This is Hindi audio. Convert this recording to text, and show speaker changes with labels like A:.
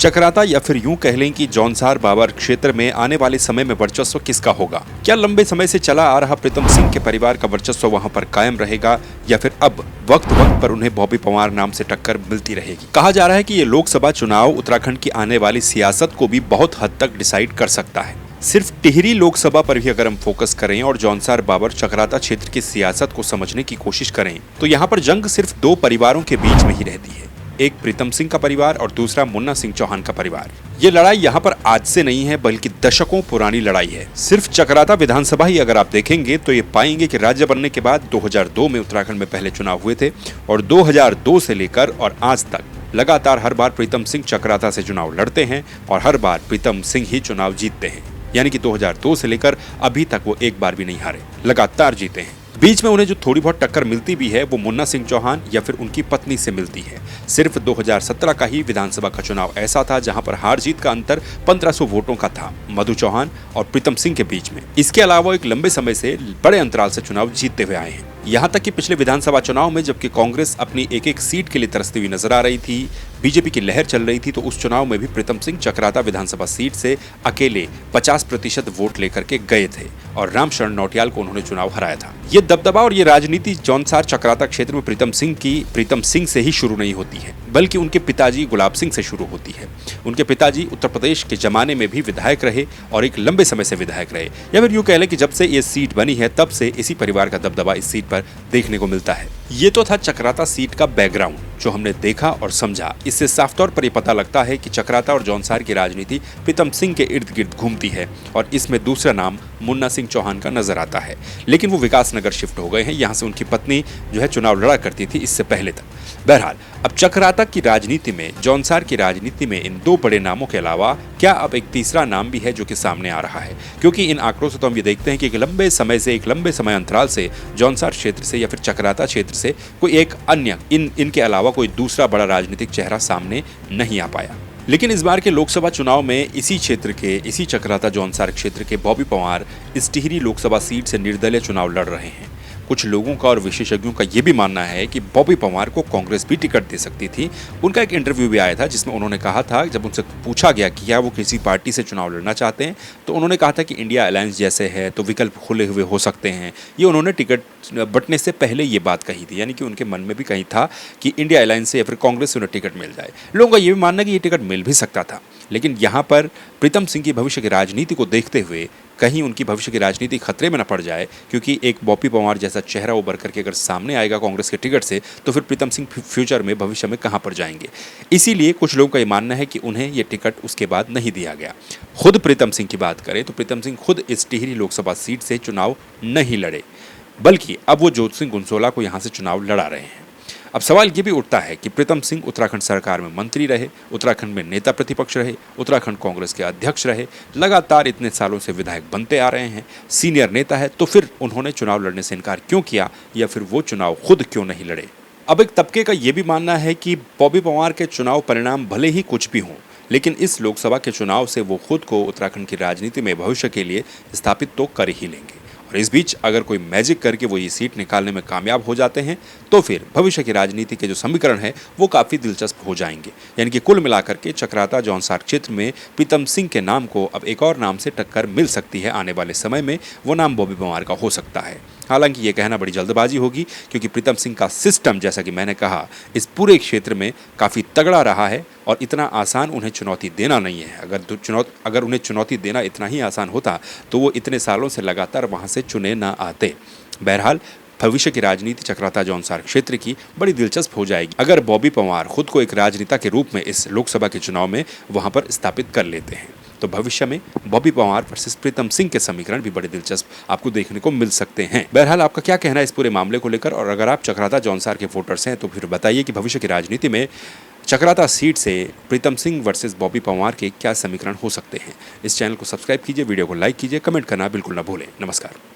A: चक्राता या फिर यूं कह लें कि जौनसार बाबर क्षेत्र में आने वाले समय में वर्चस्व किसका होगा? क्या लंबे समय से चला आ रहा प्रीतम सिंह के परिवार का वर्चस्व वहां पर कायम रहेगा या फिर अब वक्त वक्त पर उन्हें बॉबी पंवार नाम से टक्कर मिलती रहेगी? कहा जा रहा है कि ये लोकसभा चुनाव उत्तराखंड की आने वाली सियासत को भी बहुत हद तक डिसाइड कर सकता है। सिर्फ टिहरी लोकसभा पर भी अगर हम फोकस करें और जौनसार बाबर चक्राता क्षेत्र की सियासत को समझने की कोशिश करें तो यहाँ पर जंग सिर्फ दो परिवारों के बीच में ही रहती है, एक प्रीतम सिंह का परिवार और दूसरा मुन्ना सिंह चौहान का परिवार। ये लड़ाई यहाँ पर आज से नहीं है बल्कि दशकों पुरानी लड़ाई है। सिर्फ चक्राता विधानसभा ही अगर आप देखेंगे तो ये पाएंगे कि राज्य बनने के बाद 2002 में उत्तराखंड में पहले चुनाव हुए थे और 2002 से लेकर और आज तक लगातार हर बार प्रीतम सिंह चक्राता से चुनाव लड़ते हैं और हर बार प्रीतम सिंह ही चुनाव जीतते हैं। यानी कि 2002 से लेकर अभी तक वो एक बार भी नहीं हारे, लगातार जीते हैं। बीच में उन्हें जो थोड़ी बहुत टक्कर मिलती भी है वो मुन्ना सिंह चौहान या फिर उनकी पत्नी से मिलती है। सिर्फ 2017 का ही विधानसभा का चुनाव ऐसा था जहां पर हार जीत का अंतर 1500 वोटों का था मधु चौहान और प्रीतम सिंह के बीच में। इसके अलावा एक लंबे समय से बड़े अंतराल से चुनाव जीतते हुए आए हैं। यहाँ तक कि पिछले विधानसभा चुनाव में जबकि कांग्रेस अपनी एक एक सीट के लिए तरसती हुई नजर आ रही थी, बीजेपी की लहर चल रही थी, तो उस चुनाव में भी प्रीतम सिंह चक्राता विधानसभा सीट से अकेले 50% वोट लेकर के गए थे और रामशरण नौटियाल को उन्होंने चुनाव हराया था। ये दबदबा और ये राजनीति जौनसार चक्राता क्षेत्र में प्रीतम सिंह से ही शुरू नहीं होती है बल्कि उनके पिताजी गुलाब सिंह से शुरू होती है। उनके पिताजी उत्तर प्रदेश के जमाने में भी विधायक रहे और एक लंबे समय से विधायक रहे, या फिर यूं कह लें कि जब से ये सीट बनी है तब से इसी परिवार का दबदबा इस सीट पर देखने को मिलता है। ये तो था चक्राता सीट का बैकग्राउंड जो हमने देखा और समझा। इससे साफ तौर पर यह पता लगता है कि चक्राता और जौनसार की राजनीति प्रीतम सिंह के इर्द गिर्द घूमती है और इसमें दूसरा नाम मुन्ना सिंह चौहान का नजर आता है। लेकिन वो विकासनगर शिफ्ट हो गए हैं, यहाँ से उनकी पत्नी जो है चुनाव लड़ा करती थी इससे पहले तक। बहरहाल अब चक्राता की राजनीति में, जौनसार की राजनीति में इन दो बड़े नामों के अलावा क्या अब एक तीसरा नाम भी है जो कि सामने आ रहा है? क्योंकि इन आंकड़ों से तो हम ये देखते हैं कि एक लंबे समय अंतराल से जौनसार क्षेत्र से या फिर चक्राता क्षेत्र से कोई एक अन्य इनके अलावा कोई दूसरा बड़ा राजनीतिक चेहरा सामने नहीं आ पाया। लेकिन इस बार के लोकसभा चुनाव में इसी चक्राता जौनसार क्षेत्र के बॉबी पंवार इस टिहरी लोकसभा सीट से निर्दलीय चुनाव लड़ रहे हैं। कुछ लोगों का और विशेषज्ञों का यह भी मानना है कि बॉबी पंवार को कांग्रेस भी टिकट दे सकती थी। उनका एक इंटरव्यू भी आया था जिसमें उन्होंने कहा था, जब उनसे पूछा गया कि क्या वो किसी पार्टी से चुनाव लड़ना चाहते हैं, तो उन्होंने कहा था कि इंडिया अलायंस जैसे है तो विकल्प खुले हुए हो सकते हैं। ये उन्होंने टिकट बंटने से पहले ये बात कही थी, यानी कि उनके मन में भी कहीं था कि इंडिया अलायंस से या फिर कांग्रेस से उन्हें टिकट मिल जाए। लोगों का ये भी मानना है कि ये टिकट मिल भी सकता था, लेकिन यहाँ पर प्रीतम सिंह की भविष्य की राजनीति को देखते हुए कहीं उनकी भविष्य की राजनीति खतरे में न पड़ जाए, क्योंकि एक बॉबी पंवार जैसा चेहरा उभर करके अगर सामने आएगा कांग्रेस के टिकट से तो फिर प्रीतम सिंह फ्यूचर में भविष्य में कहां पर जाएंगे। इसीलिए कुछ लोगों का ये मानना है कि उन्हें ये टिकट उसके बाद नहीं दिया गया। खुद प्रीतम सिंह की बात करें तो प्रीतम सिंह खुद इस टिहरी लोकसभा सीट से चुनाव नहीं लड़े, बल्कि अब वो जोत सिंह गुनसोला को यहाँ से चुनाव लड़ा रहे हैं। अब सवाल ये भी उठता है कि प्रीतम सिंह उत्तराखंड सरकार में मंत्री रहे, उत्तराखंड में नेता प्रतिपक्ष रहे, उत्तराखंड कांग्रेस के अध्यक्ष रहे, लगातार इतने सालों से विधायक बनते आ रहे हैं, सीनियर नेता है, तो फिर उन्होंने चुनाव लड़ने से इनकार क्यों किया या फिर वो चुनाव खुद क्यों नहीं लड़े? अब एक तबके का ये भी मानना है कि बॉबी पंवार के चुनाव परिणाम भले ही कुछ भी हों, लेकिन इस लोकसभा के चुनाव से वो खुद को उत्तराखंड की राजनीति में भविष्य के लिए स्थापित तो कर ही लेंगे। और इस बीच अगर कोई मैजिक करके वो ये सीट निकालने में कामयाब हो जाते हैं तो फिर भविष्य की राजनीति के जो समीकरण है वो काफ़ी दिलचस्प हो जाएंगे। यानी कि कुल मिलाकर के चक्राता जौनसार क्षेत्र में प्रीतम सिंह के नाम को अब एक और नाम से टक्कर मिल सकती है। आने वाले समय में वो नाम बॉबी पंवार का हो सकता है। हालांकि ये कहना बड़ी जल्दबाजी होगी, क्योंकि प्रीतम सिंह का सिस्टम, जैसा कि मैंने कहा, इस पूरे क्षेत्र में काफ़ी तगड़ा रहा है और इतना आसान उन्हें चुनौती देना नहीं है। अगर उन्हें चुनौती देना इतना ही आसान होता तो वो इतने सालों से लगातार वहाँ से चुने ना आते। बहरहाल भविष्य की राजनीति चक्राता जौनसार क्षेत्र की बड़ी दिलचस्प हो जाएगी अगर बॉबी पंवार खुद को एक राजनेता के रूप में इस लोकसभा के चुनाव में वहां पर स्थापित कर लेते हैं। तो भविष्य में बॉबी पंवार वर्सेस प्रीतम सिंह के समीकरण भी बड़े दिलचस्प आपको देखने को मिल सकते हैं। बहरहाल आपका क्या कहना है इस पूरे मामले को लेकर, और अगर आप चक्राता जौनसार के वोटर्स हैं तो फिर बताइए कि भविष्य की राजनीति में चक्राता सीट से प्रीतम सिंह वर्सेस बॉबी पंवार के क्या समीकरण हो सकते हैं। इस चैनल को सब्सक्राइब कीजिए, वीडियो को लाइक कीजिए, कमेंट करना बिल्कुल न भूलें। नमस्कार।